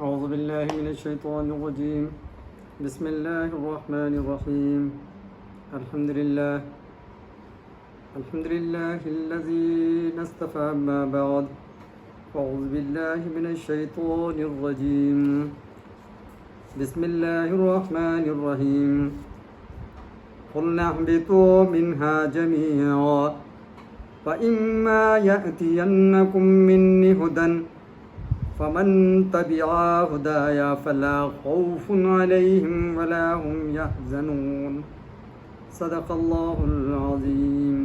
أعوذ بالله من الشيطان الرجيم. بسم الله الرحمن الرحيم. الحمد لله الذي اصطفى. ما بعد أعوذ بالله من الشيطان الرجيم. بسم الله الرحمن الرحيم. قلنا اهبطوا منها جميعا فإما يأتينكم مني هدى فمن تبع هدايا فلا خوف عليهم ولا هم يحزنون. صدق الله العظيم.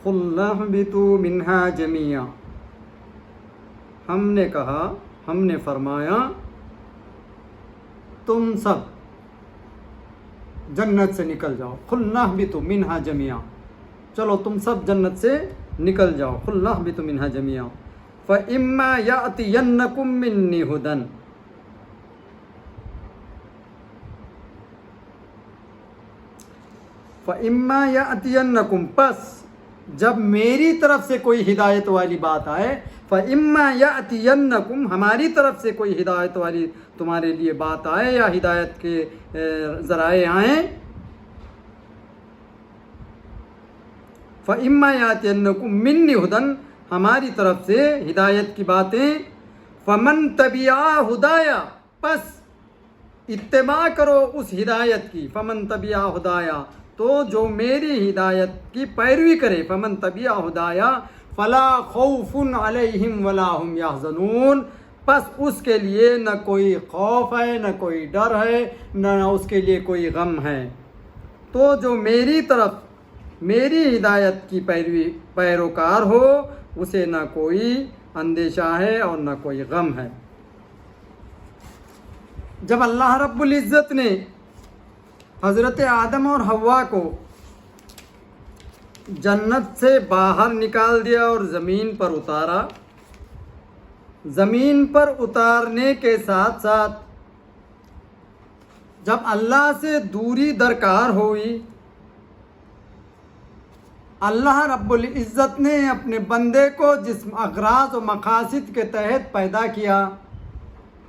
قلنا اهبطوا منها جميعا. ہم نے کہا، ہم نے فرمایا تم سب جنت سے نکل جاؤ. قلنا اهبطوا منها جميعا، چلو تم سب جنت سے نکل جاؤ. قلنا اهبطوا منها جميعا فإما يأتينكم مني هدى. فإما يأتينكم، پس جب میری طرف سے کوئی ہدایت والی بات آئے، فإما يأتينكم، ہماری طرف سے کوئی ہدایت والی تمہارے لیے بات آئے یا ہدایت کے ذرائع آئیں، فإما يأتينكم مني هدى، ہماری طرف سے ہدایت کی باتیں، فمن تبع ہدایا، پس اتباع کرو اس ہدایت کی، فمن تبع ہدایا، تو جو میری ہدایت کی پیروی کرے، فمن تبع ہدایا فلا خوف علیہم ولا هم يحزنون، پس اس کے لیے نہ کوئی خوف ہے، نہ کوئی ڈر ہے، نہ اس کے لیے کوئی غم ہے. تو جو میری طرف میری ہدایت کی پیروکار ہو، اسے نہ کوئی اندیشہ ہے اور نہ کوئی غم ہے. جب اللہ رب العزت نے حضرت آدم اور حوا کو جنت سے باہر نکال دیا اور زمین پر اتارا، زمین پر اتارنے کے ساتھ ساتھ جب اللہ سے دوری درکار ہوئی، اللہ رب العزت نے اپنے بندے کو جس اغراض و مقاصد کے تحت پیدا کیا،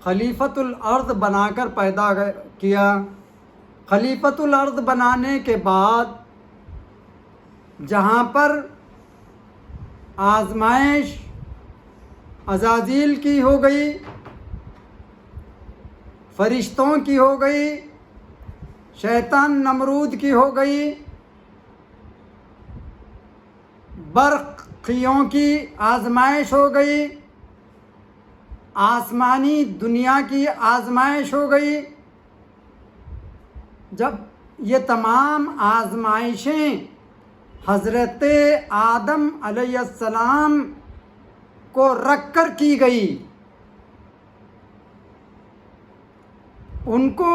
خلیفۃ الارض بنا کر پیدا کیا. خلیفۃ الارض بنانے کے بعد جہاں پر آزمائش عزازیل کی ہو گئی، فرشتوں کی ہو گئی، شیطان نمرود کی ہو گئی، برقیوں کی آزمائش ہو گئی، آسمانی دنیا کی آزمائش ہو گئی. جب یہ تمام آزمائشیں حضرت آدم علیہ السلام کو رکھ کر کی گئی، ان کو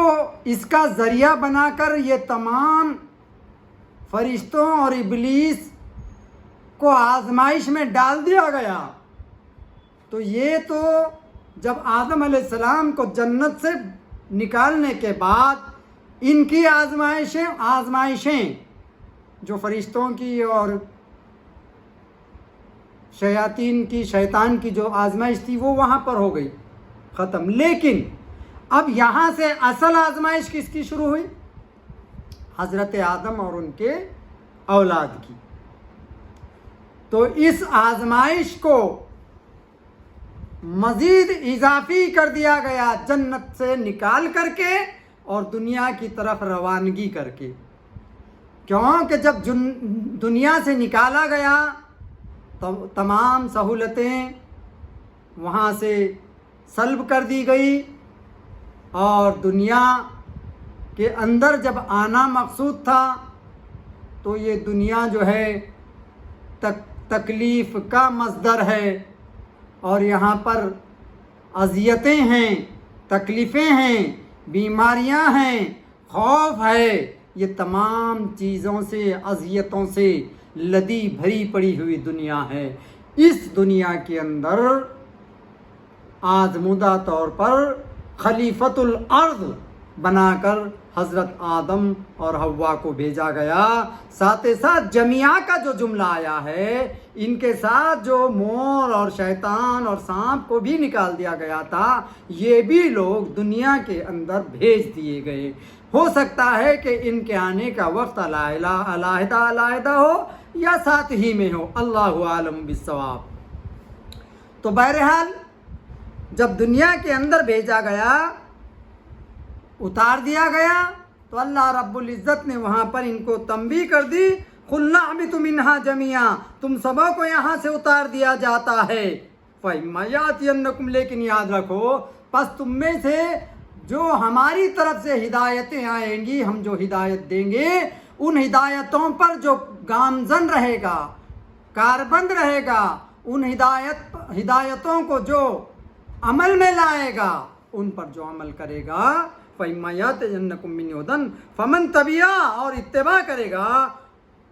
اس کا ذریعہ بنا کر یہ تمام فرشتوں اور ابلیس کو آزمائش میں ڈال دیا گیا. تو یہ تو جب آدم علیہ السلام کو جنت سے نکالنے کے بعد ان کی آزمائشیں جو فرشتوں کی اور شیطان کی جو آزمائش تھی وہ وہاں پر ہو گئی، ختم. لیکن اب یہاں سے اصل آزمائش کس کی شروع ہوئی؟ حضرت آدم اور ان کے اولاد کی. تو اس آزمائش کو مزید اضافی کر دیا گیا جنت سے نکال کر کے اور دنیا کی طرف روانگی کر کے. کیونکہ جب دنیا سے نکالا گیا تو تمام سہولتیں وہاں سے سلب کر دی گئی، اور دنیا کے اندر جب آنا مقصود تھا تو یہ دنیا جو ہے تکلیف کا مصدر ہے، اور یہاں پر اذیتیں ہیں، تکلیفیں ہیں، بیماریاں ہیں، خوف ہے. یہ تمام چیزوں سے، اذیتوں سے لدی بھری پڑی ہوئی دنیا ہے. اس دنیا کے اندر آزمودہ طور پر خلیفۃ الارض بنا کر حضرت آدم اور حوا کو بھیجا گیا. ساتھ ساتھ جميعا کا جو جملہ آیا ہے ان کے ساتھ جو مور اور شیطان اور سانپ کو بھی نکال دیا گیا تھا، یہ بھی لوگ دنیا کے اندر بھیج دیے گئے۔ ہو سکتا ہے کہ ان کے آنے کا وقت علیحدہ علیحدہ ہو یا ساتھ ہی میں ہو، اللہ عالم بالصواب۔ تو بہرحال جب دنیا کے اندر بھیجا گیا، اتار دیا گیا، تو اللہ رب العزت نے وہاں پر ان کو تنبیہ کر دی، قُلْ نَهْبِطُ مِنْهَا جَمِيعًا، تم سبوں کو یہاں سے اتار دیا جاتا ہے، فَإِمَّا يَأْتِيَنَّكُمْ، لیکن یاد رکھو پس تم میں سے جو ہماری طرف سے ہدایتیں آئیں گی، ہم جو ہدایت دیں گے، ان ہدایتوں پر جو گامزن رہے گا، کاربند رہے گا، ان ہدایتوں کو جو عمل میں لائے گا، ان پر جو عمل کرے گا، فَإِمَّا يَأْتِيَنَّكُم مِّنِّي هُدًى فَمَن تَبِعَ، اور اتباع کرے گا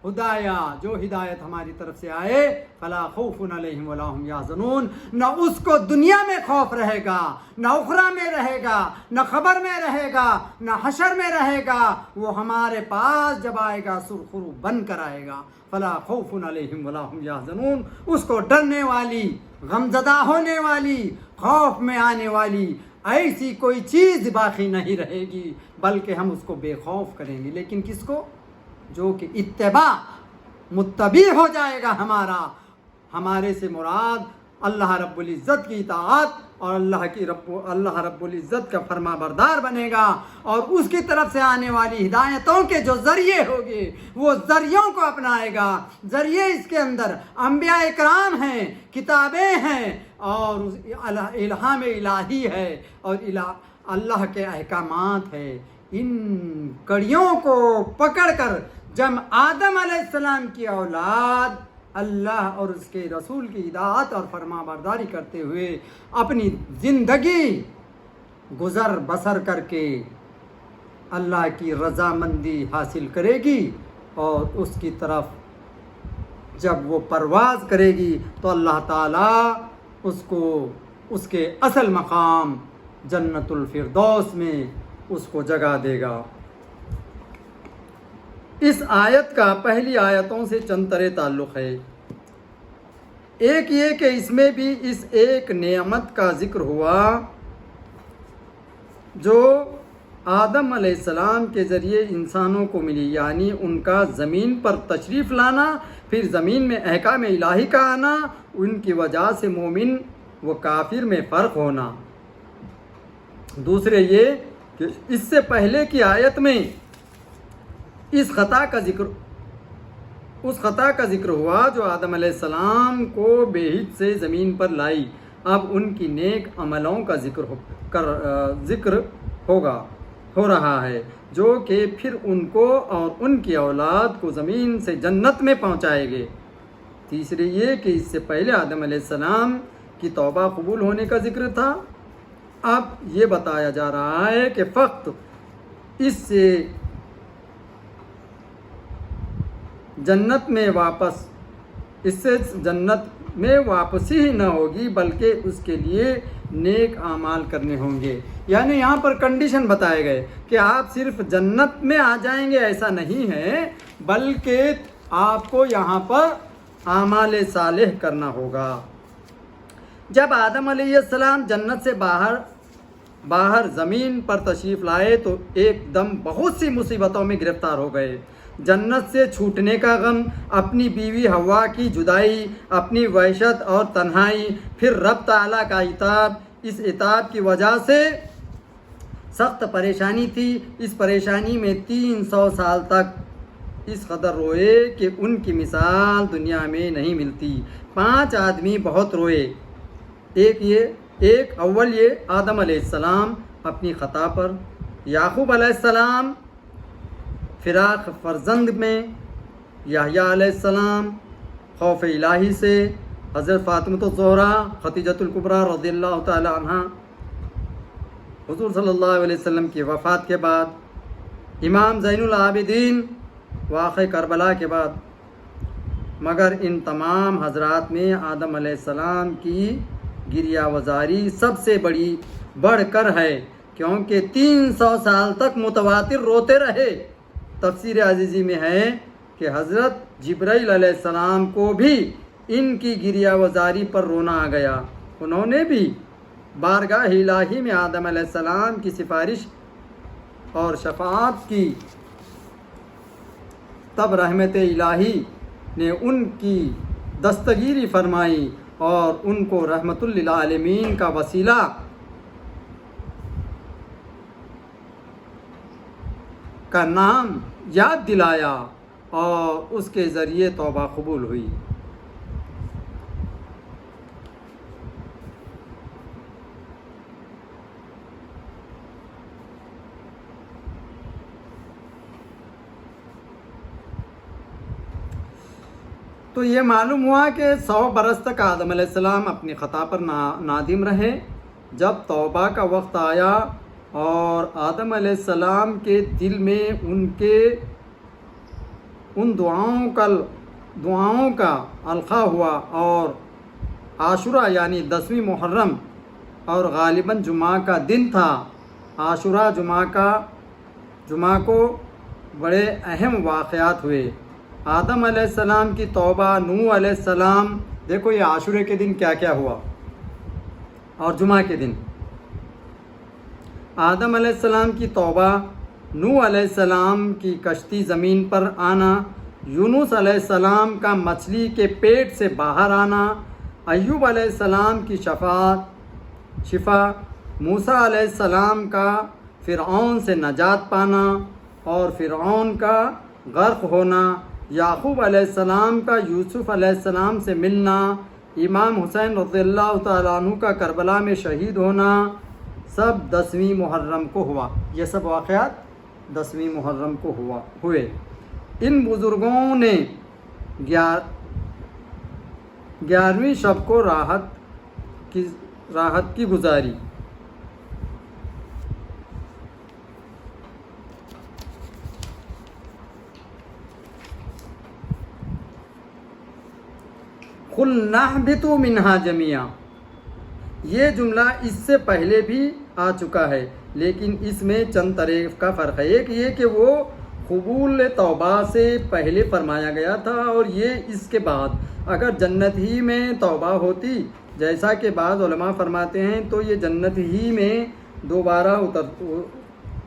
ہدایہ، جو ہدایت ہماری طرف سے آئے، فَلَا خَوْفٌ عَلَيْهِمْ وَلَا هُمْ يَحْزَنُونَ، نہ اس کو دنیا میں خوف رہے گا، نہ اخری میں رہے گا، نہ خبر میں رہے گا، نہ حشر میں رہے گا، وہ ہمارے پاس جب آئے گا سرخرو بن کر آئے گا، فَلَا خَوْفٌ عَلَيْهِمْ وَلَا هُمْ يَحْزَنُونَ، اس کو ڈرنے والی، غمزدہ ہونے والی، خوف میں آنے والی ایسی کوئی چیز باقی نہیں رہے گی، بلکہ ہم اس کو بے خوف کریں گے۔ لیکن کس کو؟ جو کہ اتباع متبع ہو جائے گا ہمارے سے مراد اللہ رب العزت کی اطاعت اور اللہ رب العزت کا فرما بردار بنے گا، اور اس کی طرف سے آنے والی ہدایتوں کے جو ذریعے ہوں گے وہ ذریعوں کو اپنائے گا۔ ذریعے اس کے اندر انبیاء اکرام ہیں، کتابیں ہیں، اور الہام الہی ہے، اور اللہ کے احکامات ہے۔ ان کڑیوں کو پکڑ کر جب آدم علیہ السلام کی اولاد اللہ اور اس کے رسول کی اطاعت اور فرما برداری کرتے ہوئے اپنی زندگی گزر بسر کر کے اللہ کی رضامندی حاصل کرے گی، اور اس کی طرف جب وہ پرواز کرے گی تو اللہ تعالیٰ اس کو اس کے اصل مقام جنت الفردوس میں اس کو جگہ دے گا۔ اس آیت کا پہلی آیتوں سے چند طرح تعلق ہے۔ ایک یہ کہ اس میں بھی اس ایک نعمت کا ذکر ہوا جو آدم علیہ السلام کے ذریعے انسانوں کو ملی، یعنی ان کا زمین پر تشریف لانا، پھر زمین میں احکام الہی کا آنا، ان کی وجہ سے مومن و کافر میں فرق ہونا۔ دوسرے یہ کہ اس سے پہلے کی آیت میں اس خطا کا ذکر ہوا جو آدم علیہ السلام کو بے ہچ سے زمین پر لائی۔ اب ان کی نیک عملوں کا ذکر ہو رہا ہے، جو کہ پھر ان کو اور ان کی اولاد کو زمین سے جنت میں پہنچائے گے۔ تیسرے یہ کہ اس سے پہلے آدم علیہ السلام کی توبہ قبول ہونے کا ذکر تھا۔ اب یہ بتایا جا رہا ہے کہ فقط اس سے جنت میں واپسی ہی نہ ہوگی، بلکہ اس کے لیے نیک اعمال کرنے ہوں گے۔ یعنی یہاں پر کنڈیشن بتائے گئے کہ آپ صرف جنت میں آ جائیں گے ایسا نہیں ہے، بلکہ آپ کو یہاں پر اعمال صالح کرنا ہوگا۔ جب آدم علیہ السلام جنت سے باہر زمین پر تشریف لائے تو ایک دم بہت سی مصیبتوں میں گرفتار ہو گئے۔ جنت سے چھوٹنے کا غم، اپنی بیوی حوا کی جدائی، اپنی وحشت اور تنہائی، پھر رب تعالیٰ کا عتاب۔ اس عتاب کی وجہ سے سخت پریشانی تھی۔ اس پریشانی میں 300 سال تک اس قدر روئے کہ ان کی مثال دنیا میں نہیں ملتی۔ 5 آدمی بہت روئے۔ اول یہ آدم علیہ السلام اپنی خطا پر، یعقوب علیہ السلام فراق فرزند میں، یحییٰ علیہ السلام خوف الہی سے، حضرت فاطمہ الزہرا خدیجۃ الکبریٰ رضی اللہ تعالی عنہ، حضور صلی اللہ علیہ وسلم کی وفات کے بعد، امام زین العابدین واقع کربلا کے بعد۔ مگر ان تمام حضرات میں آدم علیہ السلام کی گریہ وزاری سب سے بڑھ کر ہے، کیونکہ 300 سال تک متواتر روتے رہے۔ تفسیر عزیزی میں ہے کہ حضرت جبرائیل علیہ السلام کو بھی ان کی گریہ وزاری پر رونا آ گیا۔ انہوں نے بھی بارگاہ الہی میں آدم علیہ السلام کی سفارش اور شفاعت کی، تب رحمت الہی نے ان کی دستگیری فرمائی اور ان کو رحمت للعالمین کا وسیلہ کا نام یاد دلایا اور اس کے ذریعے توبہ قبول ہوئی۔ تو یہ معلوم ہوا کہ 100 برس تک آدم علیہ السلام اپنی خطا پر نادم رہے۔ جب توبہ کا وقت آیا اور آدم علیہ السلام کے دل میں ان دعاؤں کا القاء ہوا اور عاشورہ یعنی 10ویں محرم اور غالباً جمعہ کا دن تھا۔ عاشورہ جمعہ کو بڑے اہم واقعات ہوئے۔ آدم علیہ السلام کی توبہ، نوح علیہ السلام، دیکھو یہ عاشورے کے دن کیا کیا ہوا اور جمعہ کے دن آدم علیہ السلام کی توبہ، نوح علیہ السلام کی کشتی زمین پر آنا، یونس علیہ السلام کا مچھلی کے پیٹ سے باہر آنا، ایوب علیہ السلام کی شفا، موسیٰ علیہ السلام کا فرعون سے نجات پانا اور فرعون کا غرق ہونا، یعقوب علیہ السلام کا یوسف علیہ السلام سے ملنا، امام حسین رضی اللہ تعالیٰ عنہ کا کربلا میں شہید ہونا، سب 10ویں محرم کو ہوا۔ یہ سب واقعات 10ویں محرم کو ہوئے۔ ان بزرگوں نے 11ویں شب کو راحت کی گزاری۔ قُلْ نَهْبِطُوا مِنْهَا جَمِيعًا، یہ جملہ اس سے پہلے بھی آ چکا ہے، لیکن اس میں چند طرح کا فرق ہے۔ ایک یہ کہ وہ قبول توبہ سے پہلے فرمایا گیا تھا، اور یہ اس کے بعد اگر جنت ہی میں توبہ ہوتی، جیسا کہ بعض علماء فرماتے ہیں، تو یہ جنت ہی میں دوبارہ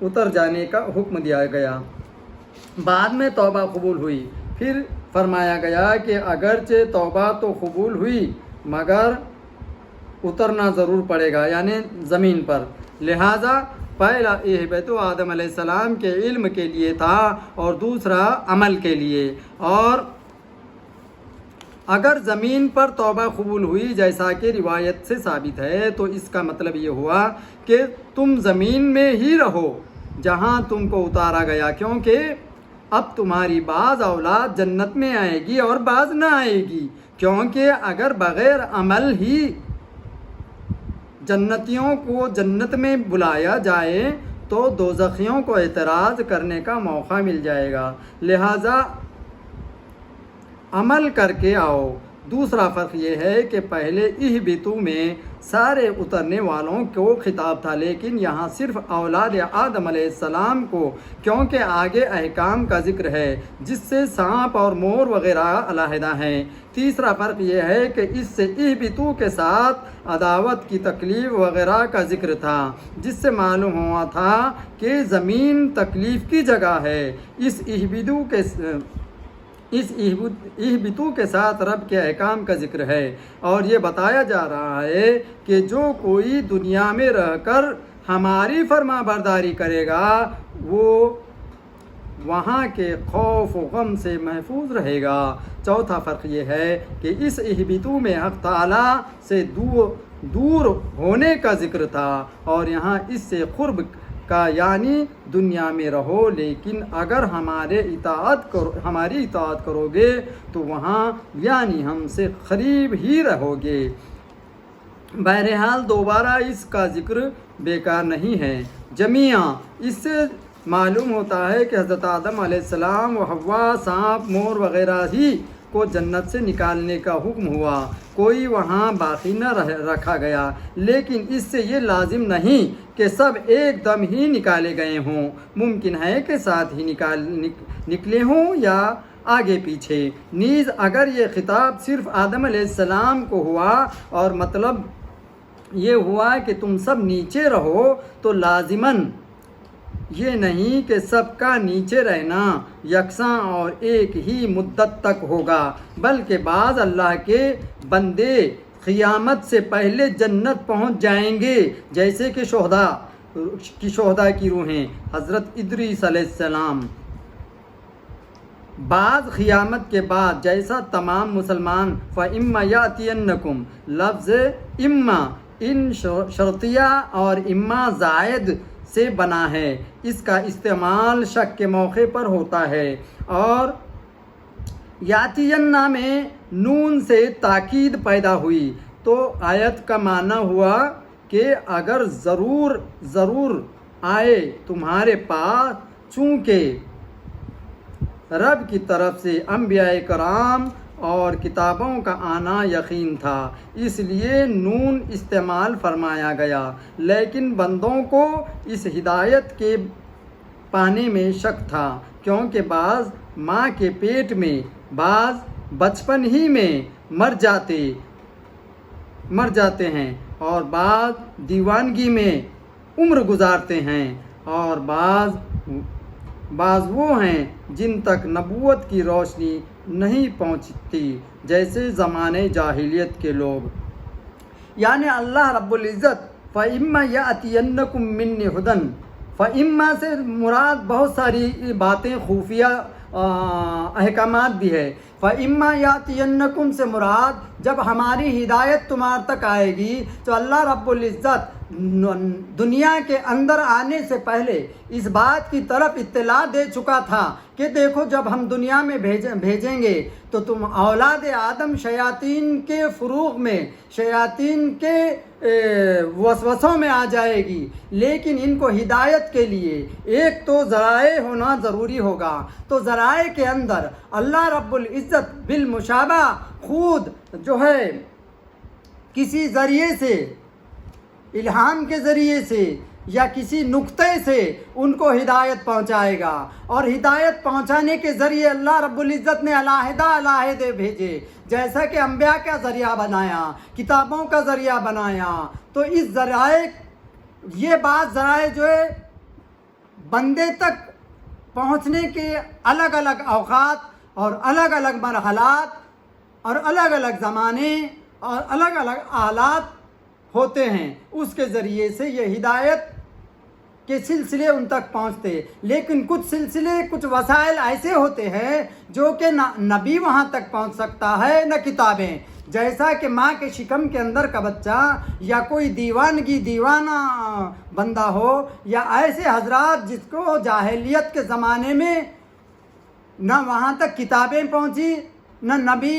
اتر جانے کا حکم دیا گیا۔ بعد میں توبہ قبول ہوئی، پھر فرمایا گیا کہ اگرچہ توبہ تو قبول ہوئی مگر اترنا ضرور پڑے گا، یعنی زمین پر۔ لہٰذا پہلا اہبتو آدم علیہ السلام کے علم کے لیے تھا اور دوسرا عمل کے لیے۔ اور اگر زمین پر توبہ قبول ہوئی جیسا کہ روایت سے ثابت ہے، تو اس کا مطلب یہ ہوا کہ تم زمین میں ہی رہو جہاں تم کو اتارا گیا، کیونکہ اب تمہاری بعض اولاد جنت میں آئے گی اور بعض نہ آئے گی، کیونکہ اگر بغیر عمل ہی جنتیوں کو جنت میں بلایا جائے تو دوزخیوں کو اعتراض کرنے کا موقع مل جائے گا، لہٰذا عمل کر کے آؤ۔ دوسرا فرق یہ ہے کہ پہلے اہبتو میں سارے اترنے والوں کو خطاب تھا، لیکن یہاں صرف اولاد آدم علیہ السلام کو، کیونکہ آگے احکام کا ذکر ہے جس سے سانپ اور مور وغیرہ علیحدہ ہیں۔ تیسرا فرق یہ ہے کہ اس سے اہبتو کے ساتھ عداوت کی تکلیف وغیرہ کا ذکر تھا، جس سے معلوم ہوا تھا کہ زمین تکلیف کی جگہ ہے۔ اس اہبتو کے ساتھ رب کے احکام کا ذکر ہے، اور یہ بتایا جا رہا ہے کہ جو کوئی دنیا میں رہ کر ہماری فرما برداری کرے گا وہ وہاں کے خوف و غم سے محفوظ رہے گا۔ چوتھا فرق یہ ہے کہ اس اہبتو میں حق تعالیٰ سے دور ہونے کا ذکر تھا، اور یہاں اس سے قرب کا، یعنی دنیا میں رہو لیکن اگر ہماری اطاعت کرو گے تو وہاں یعنی ہم سے قریب ہی رہو گے۔ بہرحال دوبارہ اس کا ذکر بیکار نہیں ہے۔ جمیعاً اس سے معلوم ہوتا ہے کہ حضرت آدم علیہ السلام و حوا، سانپ، مور وغیرہ ہی کو جنت سے نکالنے کا حکم ہوا، کوئی وہاں باقی نہ رکھا گیا، لیکن اس سے یہ لازم نہیں کہ سب ایک دم ہی نکالے گئے ہوں، ممکن ہے کہ ساتھ ہی نکلے ہوں یا آگے پیچھے۔ نیز اگر یہ خطاب صرف آدم علیہ السلام کو ہوا اور مطلب یہ ہوا کہ تم سب نیچے رہو تو لازماً یہ نہیں کہ سب کا نیچے رہنا یکساں اور ایک ہی مدت تک ہوگا، بلکہ بعض اللہ کے بندے قیامت سے پہلے جنت پہنچ جائیں گے، جیسے کہ شہداء کی روحیں حضرت ادریس علیہ السلام، بعض قیامت کے بعد جیسا تمام مسلمان۔ فَإِمَّا يَأْتِيَنَّكُمْ لفظ اما ان شرطیہ اور اما زائد سے بنا ہے، اس کا استعمال شک کے موقع پر ہوتا ہے، اور یاتینہ میں نون سے تاکید پیدا ہوئی تو آیت کا معنی ہوا کہ اگر ضرور آئے تمہارے پاس، چونکہ رب کی طرف سے انبیاء کرام اور کتابوں کا آنا یقین تھا، اس لیے نون استعمال فرمایا گیا، لیکن بندوں کو اس ہدایت کے پانے میں شک تھا، کیونکہ بعض ماں کے پیٹ میں، بعض بچپن ہی میں مر جاتے ہیں، اور بعض دیوانگی میں عمر گزارتے ہیں، اور بعض وہ ہیں جن تک نبوت کی روشنی نہیں پہنچتی، جیسے زمانے جاہلیت کے لوگ۔ یعنی اللہ رب العزت فَإِمَّا يَأْتِيَنَّكُم مِّنِّي هُدًى، فَإِمَّا سے مراد بہت ساری باتیں خفیہ احکامات بھی ہے۔ فَإِمَّا يَأْتِيَنَّكُم سے مراد جب ہماری ہدایت تمہار تک آئے گی تو اللہ رب العزت دنیا کے اندر آنے سے پہلے اس بات کی طرف اطلاع دے چکا تھا کہ دیکھو جب ہم دنیا میں بھیجیں گے تو تم اولاد آدم شیاطین کے فروغ میں، شیاطین کے وسوسوں میں آ جائے گی، لیکن ان کو ہدایت کے لیے ایک تو ذرائع ہونا ضروری ہوگا، تو ذرائع کے اندر اللہ رب العزت بالمشابہ خود جو ہے کسی ذریعے سے، الہام کے ذریعے سے یا کسی نقطے سے ان کو ہدایت پہنچائے گا، اور ہدایت پہنچانے کے ذریعے اللہ رب العزت نے علیحدہ بھیجے، جیسا کہ انبیاء کا ذریعہ بنایا، کتابوں کا ذریعہ بنایا، تو اس ذرائع، یہ بات ذرائع جو ہے بندے تک پہنچنے کے الگ الگ اوقات اور الگ الگ مرحلات اور الگ الگ زمانے اور الگ الگ آلات ہوتے ہیں، اس کے ذریعے سے یہ ہدایت کے سلسلے ان تک پہنچتے، لیکن کچھ سلسلے، کچھ وسائل ایسے ہوتے ہیں جو کہ نہ نبی وہاں تک پہنچ سکتا ہے نہ کتابیں، جیسا کہ ماں کے شکم کے اندر کا بچہ یا کوئی دیوانہ بندہ ہو، یا ایسے حضرات جس کو جاہلیت کے زمانے میں نہ وہاں تک کتابیں پہنچی نہ نبی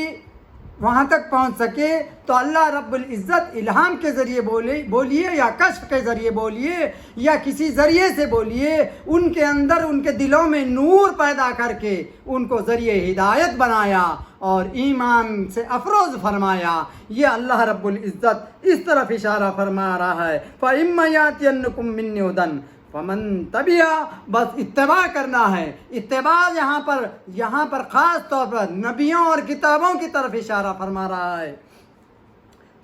وہاں تک پہنچ سکے، تو اللہ رب العزت الہام کے ذریعے بولیے یا کشف کے ذریعے بولیے یا کسی ذریعے سے بولیے، ان کے اندر، ان کے دلوں میں نور پیدا کر کے ان کو ذریعے ہدایت بنایا اور ایمان سے افروز فرمایا۔ یہ اللہ رب العزت اس طرف اشارہ فرما رہا ہے، فَإِمَّا يَأْتِيَنَّكُم مِّنِّي هُدًى فَمَن تَبِعَ، بس اتباع کرنا ہے۔ اتباع یہاں پر خاص طور پر نبیوں اور کتابوں کی طرف اشارہ فرما رہا ہے،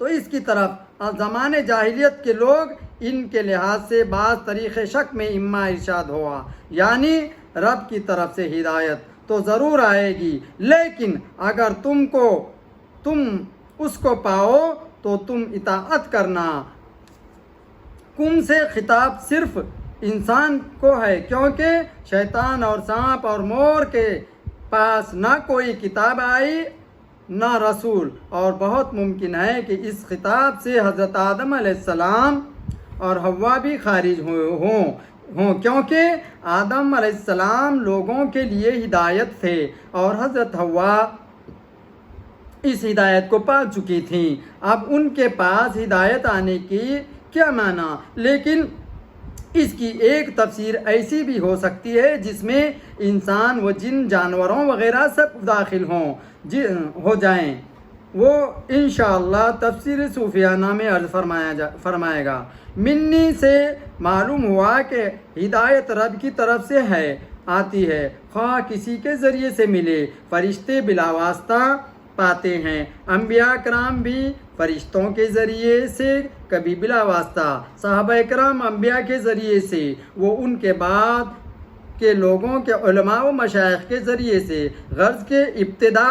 تو اس کی طرف زمانے جاہلیت کے لوگ ان کے لحاظ سے بعض طریق شک میں اما ارشاد ہوا، یعنی رب کی طرف سے ہدایت تو ضرور آئے گی، لیکن اگر تم اس کو پاؤ تو تم اطاعت کرنا۔ کم سے خطاب صرف انسان کو ہے، کیونکہ شیطان اور سانپ اور مور کے پاس نہ کوئی کتاب آئی نہ رسول، اور بہت ممکن ہے کہ اس خطاب سے حضرت آدم علیہ السلام اور حوا بھی خارج ہوں، کیونکہ آدم علیہ السلام لوگوں کے لیے ہدایت تھے اور حضرت حوا اس ہدایت کو پا چکی تھیں۔ اب ان کے پاس ہدایت آنے کی کیا معنی؟ لیکن اس کی ایک تفسیر ایسی بھی ہو سکتی ہے جس میں انسان و جن، جانوروں وغیرہ سب داخل ہو جائیں، وہ انشاءاللہ تفسیر صوفیانہ میں عرض فرمائے گا۔ منی سے معلوم ہوا کہ ہدایت رب کی طرف سے ہے، آتی ہے، خواہ کسی کے ذریعے سے ملے۔ فرشتے بلا واسطہ پاتے ہیں، انبیاء کرام بھی فرشتوں کے ذریعے سے، کبھی بلا واسطہ۔ صحابہ کرام انبیاء کے ذریعے سے، وہ ان کے بعد کے لوگوں کے علماء و مشائخ کے ذریعے سے۔ غرض کے ابتدا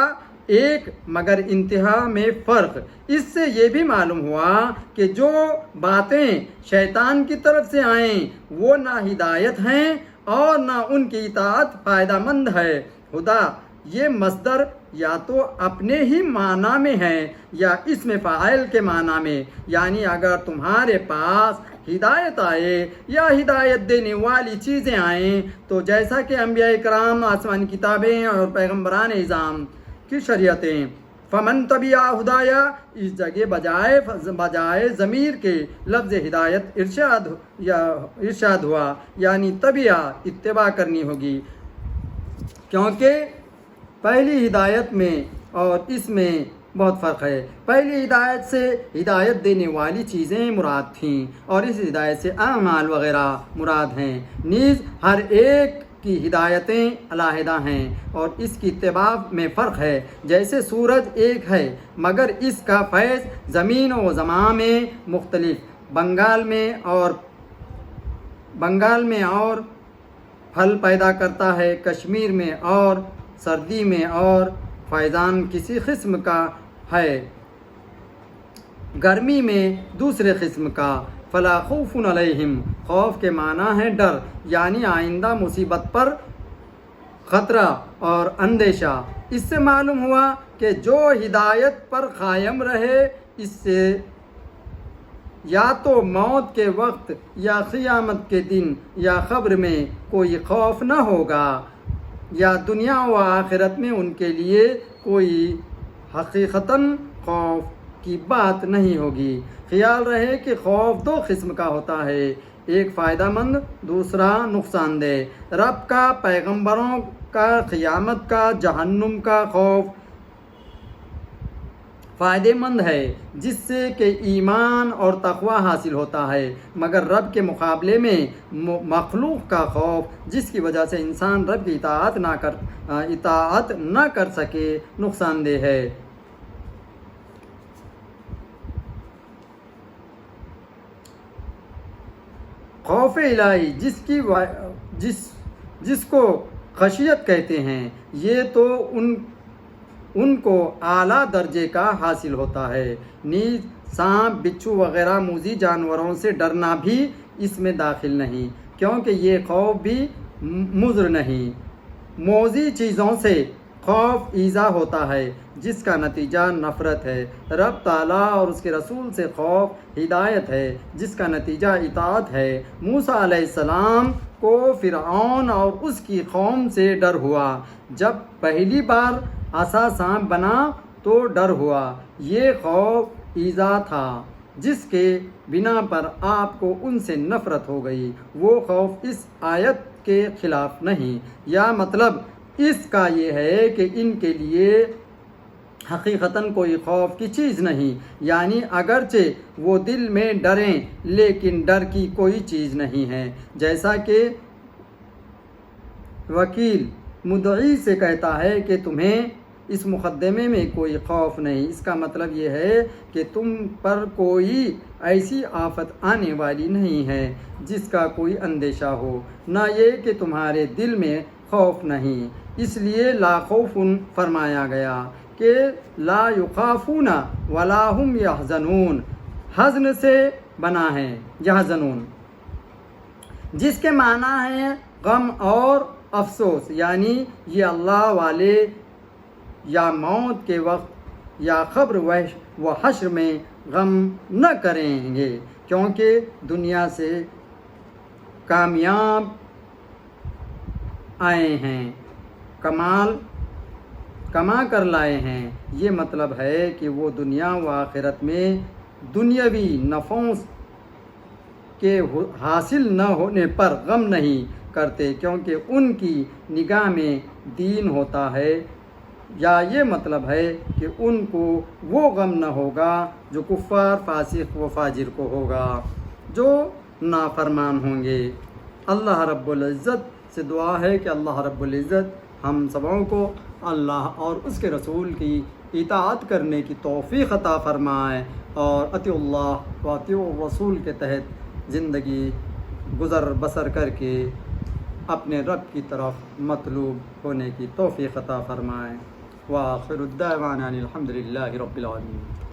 ایک مگر انتہا میں فرق۔ اس سے یہ بھی معلوم ہوا کہ جو باتیں شیطان کی طرف سے آئیں وہ نہ ہدایت ہیں اور نہ ان کی اطاعت فائدہ مند ہے۔ ہدا یہ مصدر یا تو اپنے ہی معنی میں ہے یا اسم فاعل کے معنی میں، یعنی اگر تمہارے پاس ہدایت آئے یا ہدایت دینے والی چیزیں آئیں تو جیسا کہ انبیاء کرام، آسمانی کتابیں اور پیغمبران اعظام کی شریعتیں، فمن تبع ہدایا، اس جگہ بجائے ضمیر کے لفظ ہدایت ارشاد ہوا، یعنی تبع اتباع کرنی ہوگی، کیونکہ پہلی ہدایت میں اور اس میں بہت فرق ہے۔ پہلی ہدایت سے ہدایت دینے والی چیزیں مراد تھیں اور اس ہدایت سے اعمال وغیرہ مراد ہیں۔ نیز ہر ایک کی ہدایتیں علیحدہ ہیں اور اس کی اتباع میں فرق ہے۔ جیسے سورج ایک ہے مگر اس کا فیض زمین و زمان میں مختلف، بنگال میں اور پھل پیدا کرتا ہے، کشمیر میں اور سردی میں اور فیضان کسی قسم کا ہے، گرمی میں دوسرے قسم کا۔ فلا خوف علیہم، خوف کے معنی ہے ڈر، یعنی آئندہ مصیبت پر خطرہ اور اندیشہ۔ اس سے معلوم ہوا کہ جو ہدایت پر قائم رہے اس سے یا تو موت کے وقت یا قیامت کے دن یا قبر میں کوئی خوف نہ ہوگا، یا دنیا و آخرت میں ان کے لیے کوئی حقیقتاً خوف کی بات نہیں ہوگی۔ خیال رہے کہ خوف دو قسم کا ہوتا ہے، ایک فائدہ مند، دوسرا نقصان دہ۔ رب کا، پیغمبروں کا، قیامت کا، جہنم کا خوف فائدہ مند ہے، جس سے کہ ایمان اور تقوی حاصل ہوتا ہے، مگر رب کے مقابلے میں مخلوق کا خوف جس کی وجہ سے انسان رب کی اطاعت نہ کر سکے نقصان دہ ہے۔ خوف الہی جس کو خشیت کہتے ہیں، یہ تو ان کو اعلیٰ درجے کا حاصل ہوتا ہے۔ نیز سانپ، بچھو وغیرہ موذی جانوروں سے ڈرنا بھی اس میں داخل نہیں، کیونکہ یہ خوف بھی مضر نہیں۔ موذی چیزوں سے خوف ایذا ہوتا ہے جس کا نتیجہ نفرت ہے۔ رب تعالیٰ اور اس کے رسول سے خوف ہدایت ہے جس کا نتیجہ اطاعت ہے۔ موسیٰ علیہ السلام کو فرعون اور اس کی قوم سے ڈر ہوا۔ جب پہلی بار عصا سانپ بنا تو ڈر ہوا، یہ خوف ایذا تھا جس کے بنا پر آپ کو ان سے نفرت ہو گئی۔ وہ خوف اس آیت کے خلاف نہیں، یا مطلب اس کا یہ ہے کہ ان کے لیے حقیقتاً کوئی خوف کی چیز نہیں، یعنی اگرچہ وہ دل میں ڈریں لیکن ڈر کی کوئی چیز نہیں ہے۔ جیسا کہ وکیل مدعی سے کہتا ہے کہ تمہیں اس مقدمے میں کوئی خوف نہیں، اس کا مطلب یہ ہے کہ تم پر کوئی ایسی آفت آنے والی نہیں ہے جس کا کوئی اندیشہ ہو، نہ یہ کہ تمہارے دل میں خوف نہیں۔ اس لیے لا خوف فرمایا گیا کہ لا یخافون ولا هم یحزنون، حزن سے بنا ہے یحزنون، جس کے معنی ہے غم اور افسوس، یعنی یہ اللہ والے یا موت کے وقت یا قبر و حشر میں غم نہ کریں گے، کیونکہ دنیا سے کامیاب آئے ہیں، کما کر لائے ہیں۔ یہ مطلب ہے کہ وہ دنیا و آخرت میں دنیاوی نفعوں کے حاصل نہ ہونے پر غم نہیں کرتے، کیونکہ ان کی نگاہ میں دین ہوتا ہے، یا یہ مطلب ہے کہ ان کو وہ غم نہ ہوگا جو کفار، فاسق و فاجر کو ہوگا، جو نافرمان ہوں گے۔ اللہ رب العزت سے دعا ہے کہ اللہ رب العزت ہم سبوں کو اللہ اور اس کے رسول کی اطاعت کرنے کی توفیق عطا فرمائے اور اطیع اللہ و اطیع الرسول کے تحت زندگی گزر بسر کر کے اپنے رب کی طرف مطلوب ہونے کی توفیق عطا فرمائے۔ وآخر الدعوانا الحمد للہ رب العالمین۔